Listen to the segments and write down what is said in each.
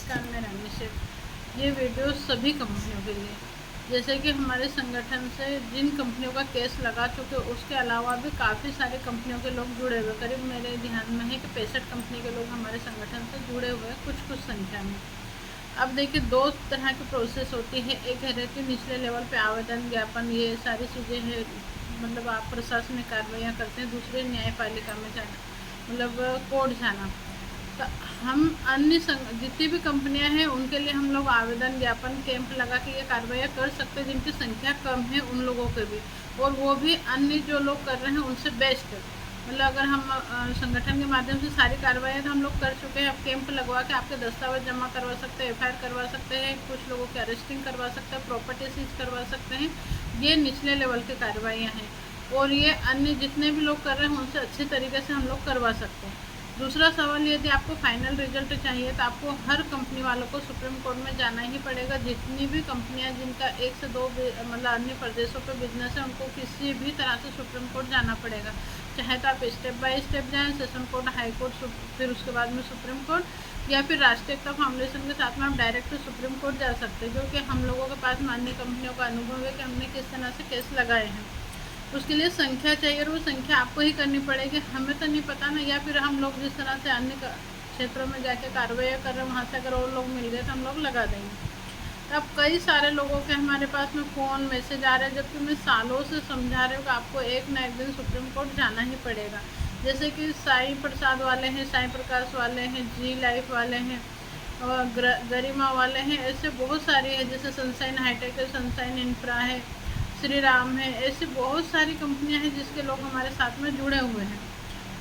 पाकिस्तान में रहने से। ये वीडियो सभी कंपनियों के लिए, जैसे कि हमारे संगठन से जिन कंपनियों का केस लगा चुके, उसके अलावा भी काफ़ी सारे कंपनियों के लोग जुड़े हुए, करीब मेरे ध्यान में है कि 65 कंपनी के लोग हमारे संगठन से जुड़े हुए हैं, कुछ संख्या में। अब देखिए, दो तरह की प्रोसेस होती है। एक है रहती निचले लेवल पे आवेदन ज्ञापन, ये सारी चीज़ें हैं, मतलब आप प्रशासनिक कार्रवाइयाँ करते हैं। दूसरे न्यायपालिका में जाना, मतलब कोर्ट जाना। तो हम अन्य जितनी भी कंपनियां हैं उनके लिए हम लोग आवेदन ज्ञापन कैंप लगा के ये कार्रवाइयाँ कर सकते हैं, जिनकी संख्या कम है उन लोगों के भी, और वो भी अन्य जो लोग कर रहे हैं उनसे बेस्ट। मतलब अगर हम संगठन के माध्यम से सारी कार्रवाइयाँ तो हम लोग कर चुके हैं, अब कैंप लगवा के आपके दस्तावेज जमा करवा सकते हैं, FIR करवा सकते हैं, कुछ लोगों की अरेस्टिंग करवा सकते हैं, प्रॉपर्टी सीज करवा सकते हैं। ये निचले लेवल की कार्रवाइयाँ हैं, और ये अन्य जितने भी लोग कर रहे हैं उनसे अच्छे तरीके से हम लोग करवा सकते हैं। दूसरा सवाल, यदि आपको फाइनल रिजल्ट चाहिए तो आपको हर कंपनी वालों को सुप्रीम कोर्ट में जाना ही पड़ेगा। जितनी भी कंपनियां जिनका 1 से 2 मतलब अन्य प्रदेशों पे बिजनेस है, उनको किसी भी तरह से सुप्रीम कोर्ट जाना पड़ेगा। चाहे तो आप स्टेप बाय स्टेप जाएं, सेशन कोर्ट, हाई कोर्ट, फिर उसके बाद में सुप्रीम कोर्ट, या फिर राष्ट्रीय एकता फाउंडेशन के साथ में आप डायरेक्ट सुप्रीम कोर्ट जा सकते हैं, क्योंकि हम लोगों के पास में अन्य कंपनियों का अनुभव है कि हमने किस तरह से केस लगाए हैं। उसके लिए संख्या चाहिए, और वो संख्या आपको ही करनी पड़ेगी, हमें तो नहीं पता ना। या फिर हम लोग जिस तरह से अन्य क्षेत्रों में जाके कार्रवाई कर रहे हैं, वहाँ से अगर और लोग मिल गए तो हम लोग लगा देंगे। तो अब कई सारे लोगों के हमारे पास में फ़ोन मैसेज आ रहे हैं, जबकि मैं सालों से समझा रही हूँ कि आपको एक ना एक दिन सुप्रीम कोर्ट जाना ही पड़ेगा। जैसे कि साई प्रसाद वाले हैं, साई प्रकाश वाले हैं, जी लाइफ वाले हैं, और गरिमा वाले हैं, ऐसे बहुत सारे हैं। जैसे सनशाइन हाईटेक है, सनशाइन इंफ्रा है, श्री राम है, ऐसी बहुत सारी कंपनियां हैं जिसके लोग हमारे साथ में जुड़े हुए हैं,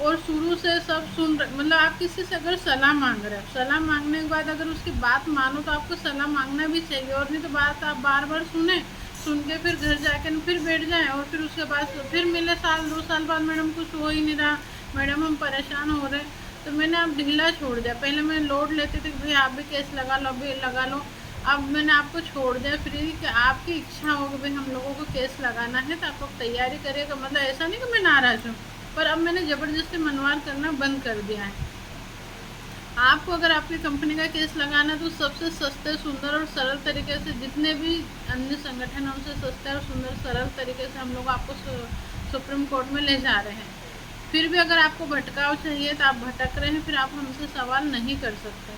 और शुरू से सब सुन रहे। मतलब आप किसी से अगर सलाह मांग रहे हो, सलाह मांगने के बाद अगर उसकी बात मानो तो आपको सलाह मांगना भी चाहिए, और नहीं तो बात आप बार बार सुन के फिर घर जाके फिर बैठ जाएं, और फिर उसके बाद फिर मिले साल 2 साल बाद, मैडम कुछ हो ही नहीं रहा, मैडम हम परेशान हो रहे। तो मैंने आप ढीला छोड़ दिया। पहले मैं लोड लेती थी कि भाई आप भी केस लगा लो, अभी लगा लो। अब मैंने आपको छोड़ दिया फ्री, कि आपकी इच्छा हो कि भाई हम लोगों को केस लगाना है तो आप लोग तैयारी करिएगा। मतलब ऐसा नहीं कि मैं नाराज़ हूँ, पर अब मैंने ज़बरदस्ती मनवार करना बंद कर दिया है। आपको अगर आपकी कंपनी का केस लगाना है तो सबसे सस्ते, सुंदर और सरल तरीके से, जितने भी अन्य संगठन हैं उनसे सस्ते और सुंदर सरल तरीके से हम लोग आपको सुप्रीम कोर्ट में ले जा रहे हैं। फिर भी अगर आपको भटकाव चाहिए तो आप भटक रहे हैं, फिर आप हमसे सवाल नहीं कर सकते।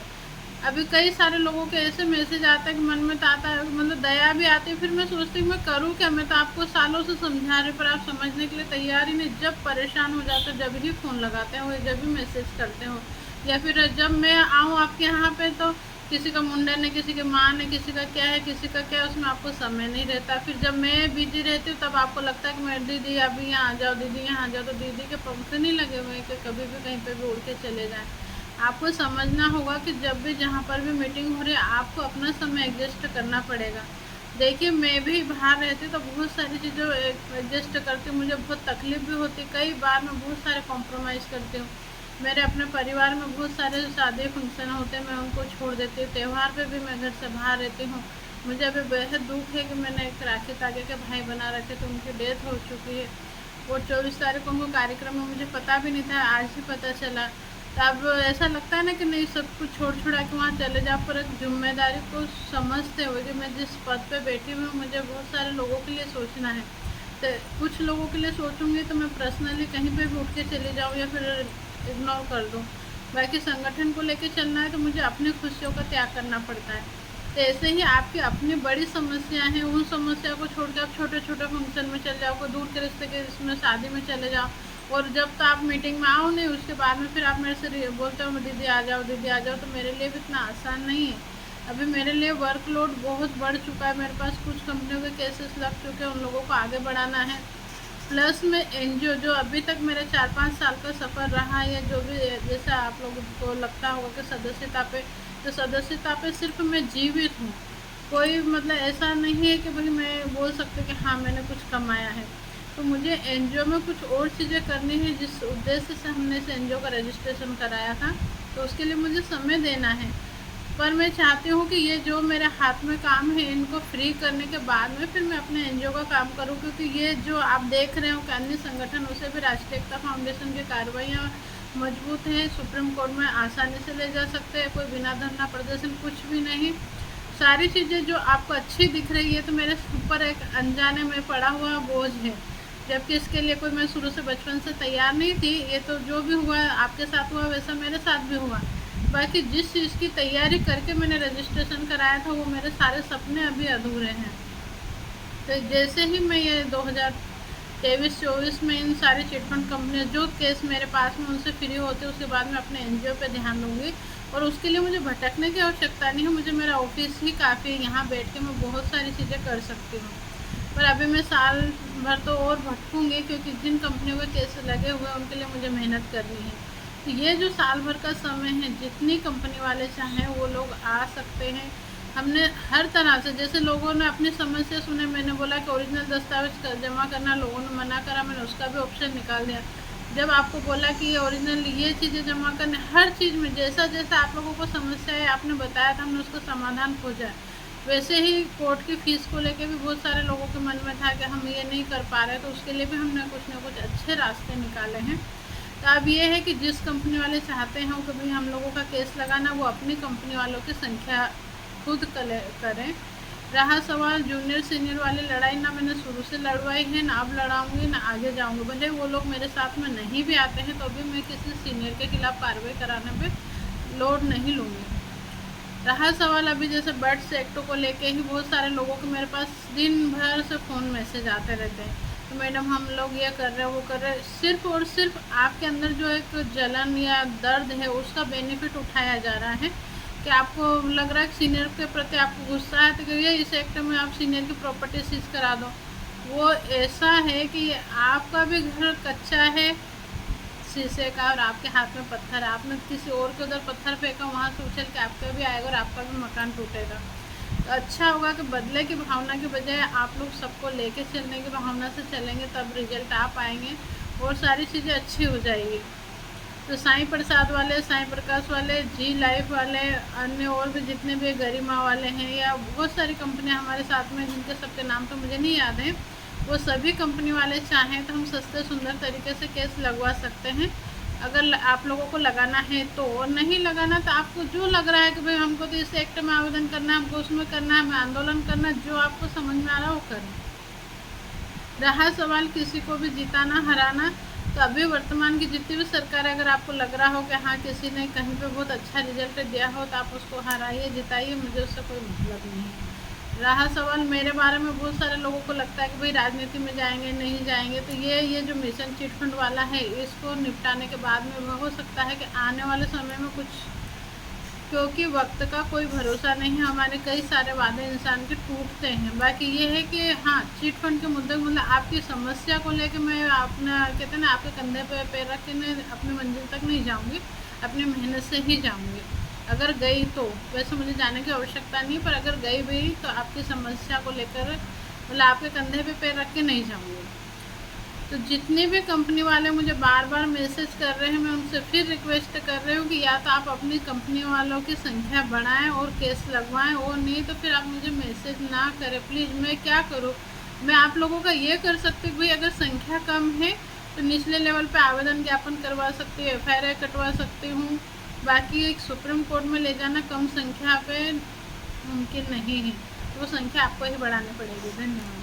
अभी कई सारे लोगों के ऐसे मैसेज आता है कि मन में तो आता है, मतलब दया भी आती है, फिर मैं सोचती हूँ मैं करूँ क्या। मैं तो आपको सालों से समझा रही, पर आप समझने के लिए तैयार ही नहीं। जब परेशान हो जाते हो जब ही फ़ोन लगाते हो, जब भी मैसेज करते हो, या फिर जब मैं आऊँ आपके यहाँ पे तो किसी का मुंडन है, किसी की माँ है, किसी का क्या है, किसी का क्या है, उसमें आपको समय नहीं रहता। फिर जब मैं बिजी रहती हूँ तब आपको लगता है कि मैं दीदी अभी यहाँ आ जाओ, दीदी यहाँ आ जाओ। तो दीदी के पंख नहीं लगे हुए हैं कि कभी भी कहीं पे भी उड़ के चले जाएँ। आपको समझना होगा कि जब भी जहाँ पर भी मीटिंग हो रही है, आपको अपना समय एडजस्ट करना पड़ेगा। देखिए, मैं भी बाहर रहती तो बहुत सारी चीज़ें एडजस्ट करती हूँ, मुझे बहुत तकलीफ भी होती। कई बार मैं बहुत सारे कॉम्प्रोमाइज़ करती हूँ। मेरे अपने परिवार में बहुत सारे शादी फंक्शन होते हैं, मैं उनको छोड़ देती हूँ। त्यौहार पे भी मैं घर से बाहर रहती हूँ। मुझे अभी बेहद दुख है कि मैंने एक राखी तागे के भाई बना रखे थे, उनकी डेथ हो चुकी है। वो 24 तारीख को उनको कार्यक्रम में, मुझे पता भी नहीं था, आज ही पता चला। तो अब ऐसा लगता है ना कि नहीं, सब कुछ छोड़ छुड़ा के वहाँ चले जाओ, पर एक जिम्मेदारी को समझते हुए कि मैं जिस पद पे बैठी हूँ, मुझे बहुत सारे लोगों के लिए सोचना है। तो कुछ लोगों के लिए सोचूंगी तो मैं पर्सनली कहीं पे भी उठ के चले जाऊँ या फिर इग्नोर कर दूँ। बाकी संगठन को लेके चलना है तो मुझे अपनी खुशियों का त्याग करना पड़ता है। तो ऐसे ही आपकी अपनी बड़ी समस्याएं हैं, उन समस्या को छोड़ के आप छोटे छोटे फंक्शन में चले जाओ, कोई दूर के रिश्ते के इसमें शादी में चले जाओ, और जब तो आप मीटिंग में आओ नहीं, उसके बाद में फिर आप मेरे से बोलते हो दीदी आ जाओ, दीदी आ जाओ। तो मेरे लिए भी इतना आसान नहीं है। अभी मेरे लिए वर्कलोड बहुत बढ़ चुका है। मेरे पास कुछ कंपनियों के केसेस लग चुके हैं, उन लोगों को आगे बढ़ाना है। प्लस में एनजीओ जो अभी तक मेरे 4-5 साल का सफ़र रहा है, या जो भी जैसा आप लोगों को लगता होगा कि सदस्यता पे, तो सदस्यता पे सिर्फ मैं जीवित हूँ। कोई मतलब ऐसा नहीं है कि भाई मैं बोल सकती कि हाँ मैंने कुछ कमाया है। तो मुझे एनजीओ में कुछ और चीज़ें करनी है, जिस उद्देश्य से हमने इस एनजीओ का रजिस्ट्रेशन कराया था, तो उसके लिए मुझे समय देना है। पर मैं चाहती हूँ कि ये जो मेरे हाथ में काम है, इनको फ्री करने के बाद में फिर मैं अपने एनजीओ का काम करूँ। क्योंकि ये जो आप देख रहे हो कि अन्य संगठन, उसे भी राष्ट्रीय एकता फाउंडेशन की कार्रवाइयाँ मजबूत है, सुप्रीम कोर्ट में आसानी से ले जा सकते हैं, कोई बिना धरना प्रदर्शन कुछ भी नहीं। सारी चीज़ें जो आपको अच्छी दिख रही है तो मेरे ऊपर एक अनजाने में पड़ा हुआ बोझ है, जबकि इसके लिए कोई मैं शुरू से बचपन से तैयार नहीं थी। ये तो जो भी हुआ आपके साथ हुआ वैसा मेरे साथ भी हुआ। बाकी जिस चीज़ की तैयारी करके मैंने रजिस्ट्रेशन कराया था वो मेरे सारे सपने अभी अधूरे हैं। तो जैसे ही मैं ये 2023-24 में इन सारी चिटफंड कंपनियाँ जो केस मेरे पास में उनसे फ्री होते उसके बाद मैं अपने एनजीओ पे ध्यान दूँगी। और उसके लिए मुझे भटकने की आवश्यकता नहीं है, मुझे मेरा ऑफिस ही काफ़ी है, यहाँ बैठ के मैं बहुत सारी चीज़ें कर सकती हूँ। पर अभी मैं साल भर तो और भटकूँगी, क्योंकि जिन कंपनियों के केस लगे हुए हैं उनके लिए मुझे मेहनत करनी है। तो ये जो साल भर का समय है, जितनी कंपनी वाले चाहें वो लोग आ सकते हैं। हमने हर तरह से, जैसे लोगों ने अपनी समस्या सुने, मैंने बोला कि ओरिजिनल दस्तावेज जमा करना, लोगों ने मना करा, मैंने उसका भी ऑप्शन निकाल दिया। जब आपको बोला कि ओरिजिनल ये चीज़ें जमा करने, हर चीज़ में जैसा जैसा आप लोगों को समस्या है आपने बताया था, हमने उसका समाधान खोजा। वैसे ही कोर्ट की फ़ीस को लेके भी बहुत सारे लोगों के मन में था कि हम ये नहीं कर पा रहे, तो उसके लिए भी हमने कुछ ना कुछ अच्छे रास्ते निकाले हैं। तो अब ये है कि जिस कंपनी वाले चाहते हैं कि भाई हम लोगों का केस लगाना, वो अपनी कंपनी वालों की संख्या खुद करें। रहा सवाल जूनियर सीनियर वाली लड़ाई, ना मैंने शुरू से लड़वाई है, ना अब लड़ाऊंगी, ना आगे जाऊंगी। भले वो लोग मेरे साथ में नहीं भी आते हैं तो भी मैं किसी सीनियर के खिलाफ कार्रवाई कराने पे लोड नहीं लूँगी। रहा सवाल अभी जैसे बर्ड्स एक्ट को लेके ही बहुत सारे लोगों के मेरे पास दिन भर से फ़ोन मैसेज आते रहते हैं तो मैडम हम लोग ये कर रहे हैं वो कर रहे हैं। सिर्फ और सिर्फ आपके अंदर जो एक जलन या दर्द है उसका बेनिफिट उठाया जा रहा है कि आपको लग रहा है कि सीनियर के प्रति आपको गुस्सा है तो ये इस एक्ट में आप सीनियर की प्रॉपर्टी सीज करा दो। वो ऐसा है कि आपका भी घर कच्चा है शीशे का और आपके हाथ में पत्थर है, आपने किसी और के उधर पत्थर फेंका, वहाँ से उछल के आपका भी आएगा और आपका भी मकान टूटेगा। तो अच्छा होगा कि बदले की भावना के बजाय आप लोग सबको लेके चलने की भावना से चलेंगे, तब रिजल्ट आ पाएंगे और सारी चीज़ें अच्छी हो जाएगी। तो साईं प्रसाद वाले, साईं प्रकाश वाले, जी लाइफ वाले, अन्य और भी जितने भी गरिमा वाले हैं या बहुत सारी कंपनियां हमारे साथ में, जिनके सबके नाम तो मुझे नहीं याद है, वो सभी कंपनी वाले चाहें तो हम सस्ते सुंदर तरीके से केस लगवा सकते हैं। अगर आप लोगों को लगाना है तो, और नहीं लगाना तो आपको जो लग रहा है कि भाई हमको तो इस एक्ट में आवेदन करना है, हमको उसमें करना है, हमें आंदोलन करना है, जो आपको समझ में आ रहा है वो करें। रहा सवाल किसी को भी जिताना हराना, तो अभी वर्तमान की जितनी भी सरकार है, अगर आपको लग रहा हो कि हाँ किसी ने कहीं पे बहुत अच्छा रिजल्ट दिया हो तो आप उसको हराइए जिताइए, मुझे उससे कोई मतलब नहीं है। रहा सवाल मेरे बारे में, बहुत सारे लोगों को लगता है कि भाई राजनीति में जाएंगे नहीं जाएंगे, तो ये जो मिशन चिटफंड वाला है इसको निपटाने के बाद में हो सकता है कि आने वाले समय में कुछ, क्योंकि वक्त का कोई भरोसा नहीं है, हमारे कई सारे वादे इंसान के टूटते हैं। बाकी ये है कि हाँ चिटफंड के मुद्दे को, मतलब आपकी समस्या को लेकर मैं अपना कहते हैं ना आपके कंधे पे पैर रख के मैं अपनी मंजिल तक नहीं जाऊँगी, अपनी मेहनत से ही जाऊँगी। अगर गई तो, वैसे मुझे जाने की आवश्यकता नहीं, पर अगर गई भी तो आपकी समस्या को लेकर मतलब आपके कंधे पे पैर रख के नहीं जाऊँगी। तो जितने भी कंपनी वाले मुझे बार बार मैसेज कर रहे हैं, मैं उनसे फिर रिक्वेस्ट कर रही हूँ कि या तो आप अपनी कंपनी वालों की संख्या बढ़ाएं और केस लगवाएं, और नहीं तो फिर आप मुझे मैसेज ना करें प्लीज़। मैं क्या करूँ, मैं आप लोगों का ये कर सकती हूँ भाई अगर संख्या कम है तो निचले लेवल पे आवेदन ज्ञापन करवा सकती हूँ, FIR कटवा सकती हूँ। बाकी एक सुप्रीम कोर्ट में ले जाना कम संख्या पे मुमकिन नहीं है, तो वो संख्या आपको ही बढ़ानी पड़ेगी। धन्यवाद।